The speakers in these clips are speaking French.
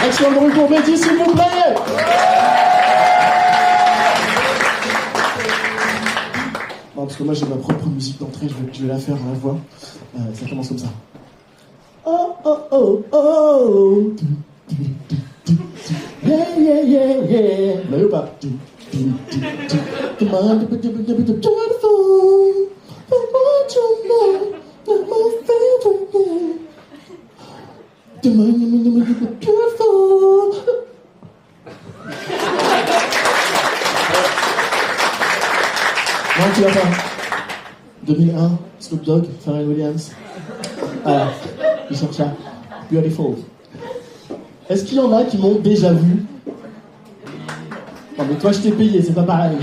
Action de rue pour Betty, s'il vous plaît. Non, parce que moi j'ai ma propre musique d'entrée, je vais la faire à la voix. Ça commence comme ça. Oh oh oh oh. Yeah yeah yeah yeah. Vous l'avez ou pas? Come on, beautiful. I want you more, you're my favorite. Come on, beautiful. Non, tu l'as pas. 2001, Snoop Dogg, Pharrell Williams. Voilà, il cherche ça. Beautiful. Est-ce qu'il y en a qui m'ont déjà vu? Non, mais toi, je t'ai payé, c'est pas pareil.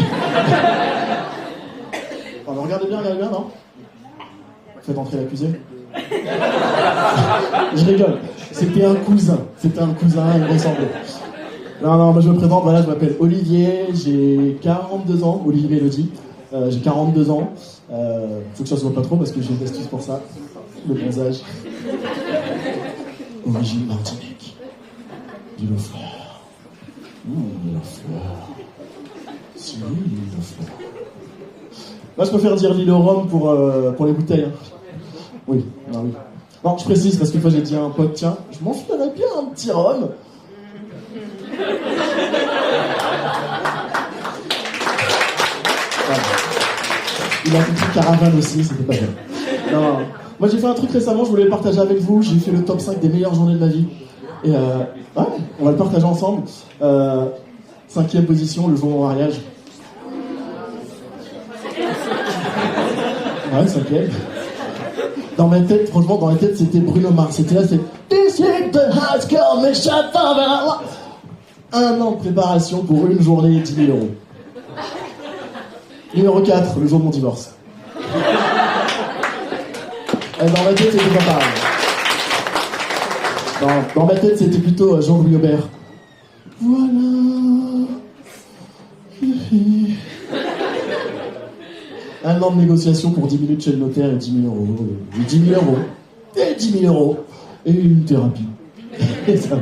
Non, mais regardez bien, non? Faites entrer l'accusé. Je rigole. C'était un cousin, il me ressemblait. Non, moi je me présente, voilà, je m'appelle Olivier, j'ai 42 ans, Olivier Elodie. J'ai 42 ans. Faut que ça se voit pas trop parce que j'ai une astuce pour ça. Le bronzage. Origine Martinique. Du Lofleur. Lofleur. Si, Lofleur. Moi, je préfère dire l'île au rhum pour les bouteilles. Hein. Oui. Non, je précise parce qu'une fois j'ai dit à un pote, tiens, je m'enfilerais bien un petit rhum. Voilà. Il a compris caravane aussi, c'était pas bien. Non. Moi j'ai fait un truc récemment, je voulais le partager avec vous. J'ai fait le top 5 des meilleures journées de ma vie. Et ouais, on va le partager ensemble. 5e position, le jour de mon mariage. Ouais, 5e. Dans ma tête, franchement, c'était Bruno Mars. C'était là, c'est This is the high school, mais j'attends vers un an de préparation pour une journée, 10 000 euros. Numéro 4, le jour de mon divorce. Dans ma tête, c'était pas pareil. Dans ma tête, c'était plutôt Jean-Louis Aubert. Voilà. Un an de négociation pour 10 minutes chez le notaire et 10 000 euros. Et 10 000 euros. Et 10 000 euros. Et une thérapie. Et ça.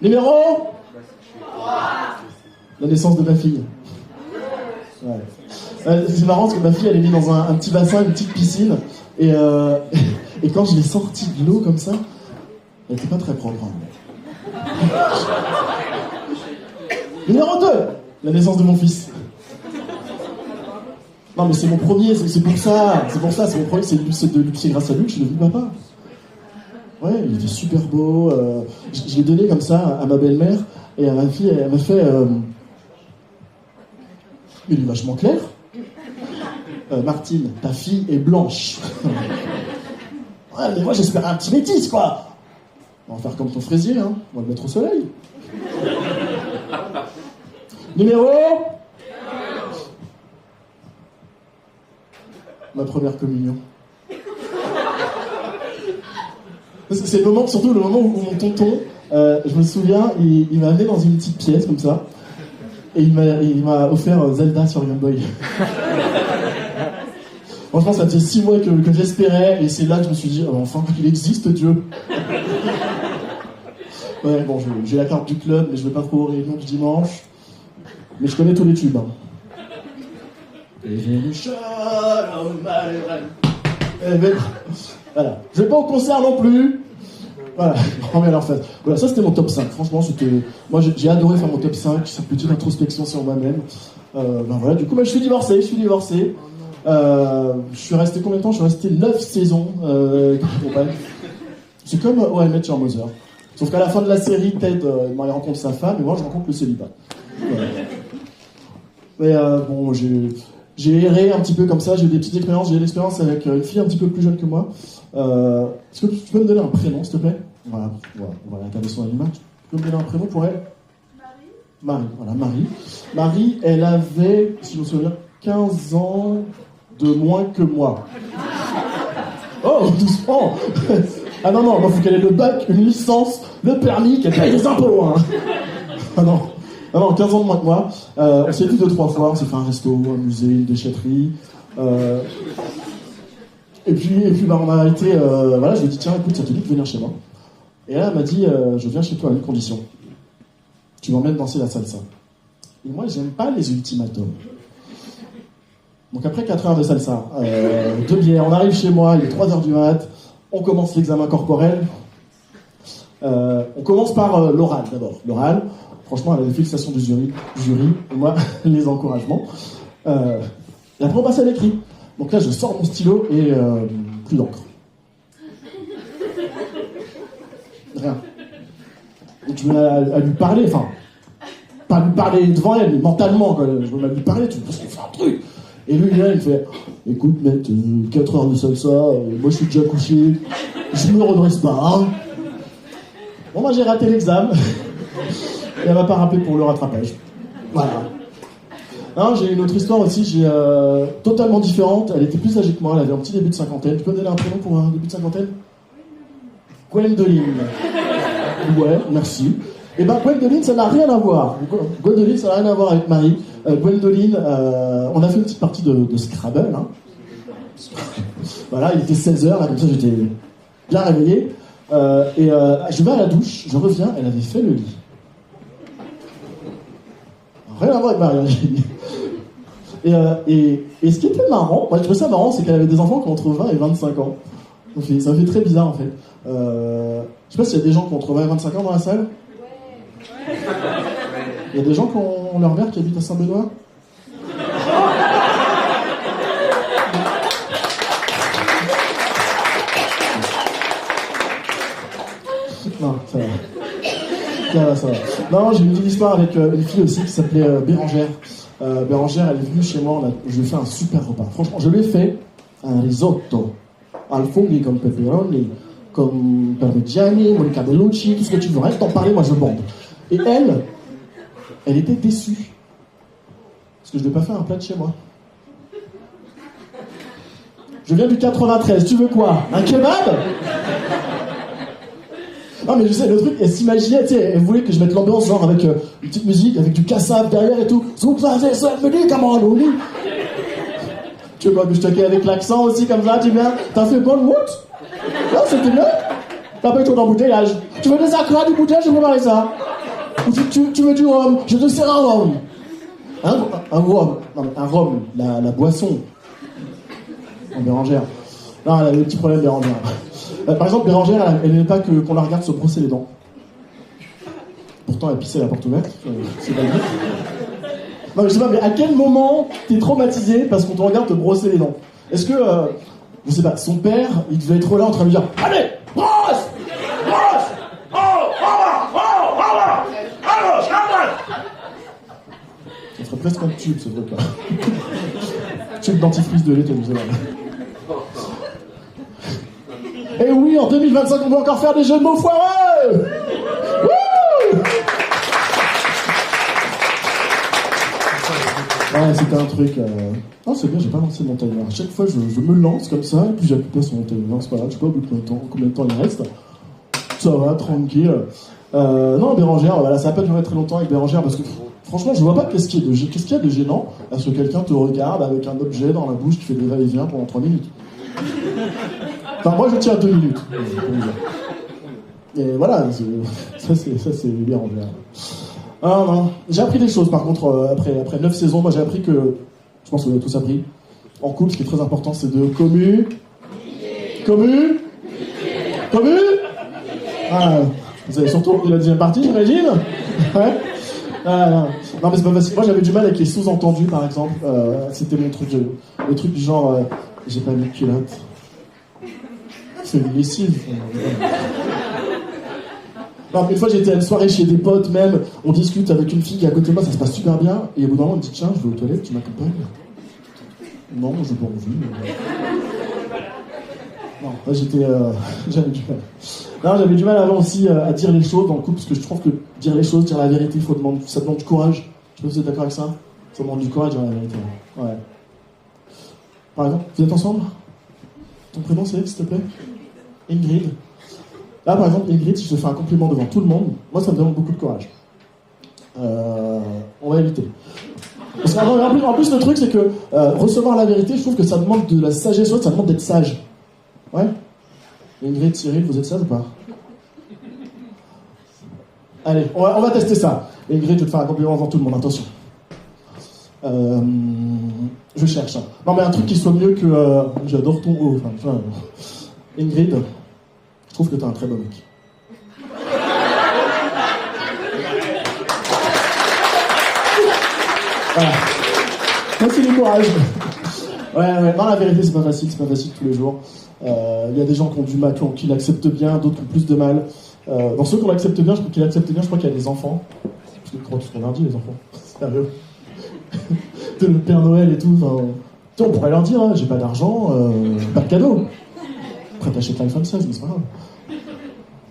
Numéro 3. La naissance de ma fille. Ouais. C'est marrant parce que ma fille elle est née dans un petit bassin, une petite piscine et quand je l'ai sortie de l'eau comme ça, elle était pas très propre. Numéro 2, la naissance de mon fils. Non mais c'est mon premier, c'est pour ça, c'est mon premier, c'est grâce à lui que je suis devenu papa. Ouais, il était super beau, je l'ai donné comme ça à ma belle-mère et à ma fille, elle m'a fait il est vachement clair. Martine, ta fille est blanche. Ouais, mais moi j'espère un petit métis, quoi. On va faire comme ton fraisier, hein. On va le mettre au soleil. Numéro... Ma première communion. C'est surtout le moment où mon tonton, je me souviens, il m'a amené dans une petite pièce comme ça. Et il m'a offert Zelda sur Game Boy. Franchement, ça faisait 6 mois que j'espérais, et c'est là que je me suis dit, oh, enfin, qu'il existe, Dieu. Ouais, bon, j'ai la carte du club, mais je vais pas trop aux réunions du dimanche. Mais je connais tous les tubes. Hein. Voilà. Je vais pas au concert non plus. Voilà, alors, voilà, ça c'était mon top 5. Franchement, moi j'ai adoré faire mon top 5, cette petite introspection sur moi-même. Voilà, du coup, je suis divorcé. Je suis resté combien de temps? Je suis resté 9 saisons. C'est comme I Met Your Mother. Sauf qu'à la fin de la série, Ted il rencontre sa femme et moi je rencontre le célibat. Mais bon, j'ai erré un petit peu comme ça, j'ai eu des petites expériences. J'ai eu l'expérience avec une fille un petit peu plus jeune que moi. Est-ce que tu peux me donner un prénom, s'il te plaît? Voilà, on va regarder son animal. Tu peux me donner un prénom pour elle? Marie, voilà, Marie. Marie, elle avait, si je me souviens, 15 ans de moins que moi. Oh, doucement. Ah non, moi, faut qu'elle ait le bac, une licence, le permis, qu'elle paye des impôts. Hein. Ah non, 15 ans de moins que moi. On s'est vu 2-3 fois, on s'est fait un resto, un musée, une déchetterie. Et puis on a été... voilà, je lui ai dit, tiens, écoute, ça te dit de venir chez moi. Et là, elle m'a dit, je viens chez toi à une condition. Tu m'emmènes danser la salsa. Et moi, j'aime pas les ultimatums. Donc après 4 heures de salsa, 2 bières, on arrive chez moi, il est 3 heures du mat, on commence l'examen corporel. On commence par l'oral d'abord. L'oral, franchement, elle a les félicitations du jury, et moi, les encouragements. Et après, on passe à l'écrit. Donc là, je sors mon stylo et plus d'encre. Rien. Donc je me mets à lui parler, enfin, pas lui parler devant elle, mais mentalement, quoi. Je me mets à lui parler, tu parce qu'on fait un truc. Et lui, là, il fait, écoute, mec, 4 heures de salsa, moi je suis déjà couché, je me redresse pas, hein. Bon, moi j'ai raté l'examen, et elle m'a pas rappelé pour le rattrapage. Voilà. Non, j'ai une autre histoire aussi, totalement différente, elle était plus âgée que moi, elle avait un petit début de cinquantaine. Tu peux me donner un prénom pour un début de cinquantaine? Gwendoline. Ouais, merci. Et ben Gwendoline, ça n'a rien à voir. Gwendoline, ça n'a rien à voir avec Marie. Gwendoline, on a fait une petite partie de Scrabble. Hein. Voilà, il était 16h, là, comme ça j'étais bien réveillé. Je vais à la douche, je reviens, elle avait fait le lit. Rien à voir avec Marie. Et ce qui était marrant, moi je trouvais ça marrant, c'est qu'elle avait des enfants qui ont entre 20 et 25 ans. Donc, ça fait très bizarre en fait. Je sais pas s'il y a des gens qui ont entre 20 et 25 ans dans la salle. Il y a des gens qui ont leur mère qui habite à Saint-Benoît. Non, ça va. Ça va. Non, j'ai une petite histoire avec une fille aussi qui s'appelait Bérangère. Bérangère, elle est venue chez moi, je lui ai fait un super repas. Franchement, je lui ai fait un risotto al funghi comme pepperoni, comme parmigiani, monica bellucci, tout ce que tu veux. Reste t'en parler, moi je bande. Et elle était déçue. Parce que je ne lui ai pas fait un plat de chez moi. Je viens du 93, tu veux quoi? Un kebab? Non mais je sais, le truc, elle s'imaginait, tu sais, elle voulait que je mette l'ambiance genre avec une petite musique, avec du cassave derrière et tout. Me dit comment on dit. Tu veux quoi que je te avec l'accent aussi comme ça, tu viens? T'as fait bon mout? Non, c'était bien. T'as pas eu trop d'embouteillage. Tu veux des acras, du bouteillage, je veux parler ça. Ou tu veux du rhum? Je te sers un rhum. Un rhum. Non mais un rhum, la boisson. En Bérangère. Non, elle a des petits problèmes Bérangère. Par exemple, Bérangère, elle n'aimait pas qu'on la regarde se brosser les dents. Pourtant, elle pissait à la porte ouverte. C'est pas bien. Non, mais je sais pas, mais à quel moment t'es traumatisé parce qu'on te regarde te brosser les dents? Est-ce que, je sais pas, son père, il devait être là en train de lui dire allez, brosse! Brosse! Ça ferait presque un tube, ce truc-là. Tube dentifrice de lait, vous savez. Et oui, en 2025, on va encore faire des jeux de mots foireux! Wouh! Ouais, c'était un truc. Non, c'est bien, j'ai pas lancé mon timer. À chaque fois, je me lance comme ça, et puis j'appuie pas sur mon timer. C'est pas grave, je sais pas au bout de combien de temps il reste. Ça va, tranquille. Non, Bérangère, voilà, ça va pas durer très longtemps avec Bérangère parce que franchement, je vois pas qu'est-ce qu'il y a de gênant à ce que quelqu'un te regarde avec un objet dans la bouche qui fait des va-et-vient pendant 3 minutes. Enfin, moi, je tiens 2 minutes. Et voilà, ça c'est Bérangère. Ah non, j'ai appris des choses par contre après 9 saisons. Moi j'ai appris que, je pense que vous avez tous appris, en couple ce qui est très important c'est de commu. Ah, vous avez surtout compris la deuxième partie j'imagine. Ouais. Non mais c'est pas facile. Moi j'avais du mal avec les sous-entendus par exemple. C'était mon truc, le truc du genre j'ai pas mis de culotte. C'est une lessive. Non, une fois j'étais à une soirée chez des potes même, on discute avec une fille qui est à côté de moi, ça se passe super bien, et au bout d'un moment on me dit tiens je vais aux toilettes, tu m'accompagnes? Non, j'ai pas envie. Non, là j'avais du mal. Non, j'avais du mal avant aussi à dire les choses dans le couple, parce que je trouve que dire les choses, dire la vérité, ça demande du courage. Je sais pas si vous êtes d'accord avec ça? Ça demande du courage, dire la vérité. Ouais. Par exemple, vous êtes ensemble? Ton prénom c'est, s'il te plaît? Ingrid. Là, par exemple, Ingrid, si je te fais un compliment devant tout le monde, moi, ça me demande beaucoup de courage. On va éviter. Parce qu'en plus, le truc, c'est que recevoir la vérité, je trouve que ça demande de la sagesse, ça demande d'être sage. Ouais? Ingrid, Cyril, vous êtes sage ou pas? Allez, on va tester ça. Ingrid, je vais te faire un compliment devant tout le monde, attention. Je cherche. Non, mais un truc qui soit mieux que... j'adore ton haut. Enfin, Ingrid, je trouve que t'as un très beau mec. Voilà. Merci du courage. Ouais. Non, la vérité, c'est pas facile tous les jours. Il y a des gens qui ont du mal, qui l'acceptent bien, d'autres qui ont plus de mal. Dans ceux qui l'acceptent bien, je crois qu'il y a des enfants. Parce que comment tu leur dis, les enfants? Sérieux. De le Père Noël et tout. On pourrait leur dire, hein, j'ai pas d'argent, pas de cadeau. Après, t'achètes l'iPhone 16, mais c'est pas grave.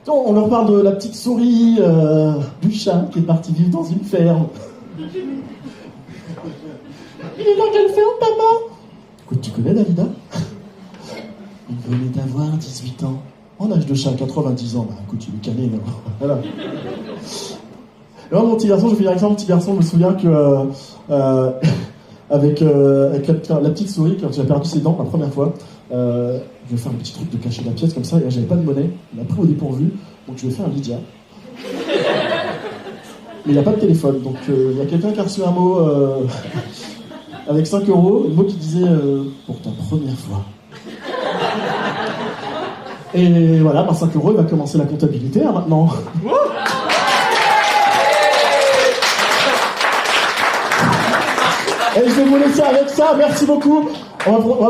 On leur parle de la petite souris, du chat qui est parti vivre dans une ferme. Il est dans quelle ferme, papa? Écoute, tu connais Dalida? Il venait d'avoir 18 ans. En âge de chat, 90 ans. Bah écoute, il est calé, là. Voilà. Et moi, mon petit garçon, je vais finir avec ça, mon petit garçon, je me souviens que avec la petite souris, quand j'ai perdu ses dents la première fois, je vais faire un petit truc de cacher la pièce comme ça, et j'avais pas de monnaie, il m'a pris au dépourvu, donc je vais faire un Lydia. Mais il n'y a pas de téléphone, donc il y a quelqu'un qui a reçu un mot avec 5 €, un mot qui disait pour ta première fois. Et voilà, 5 €, il va commencer la comptabilité hein, maintenant. Et je vais vous laisser avec ça, merci beaucoup. On va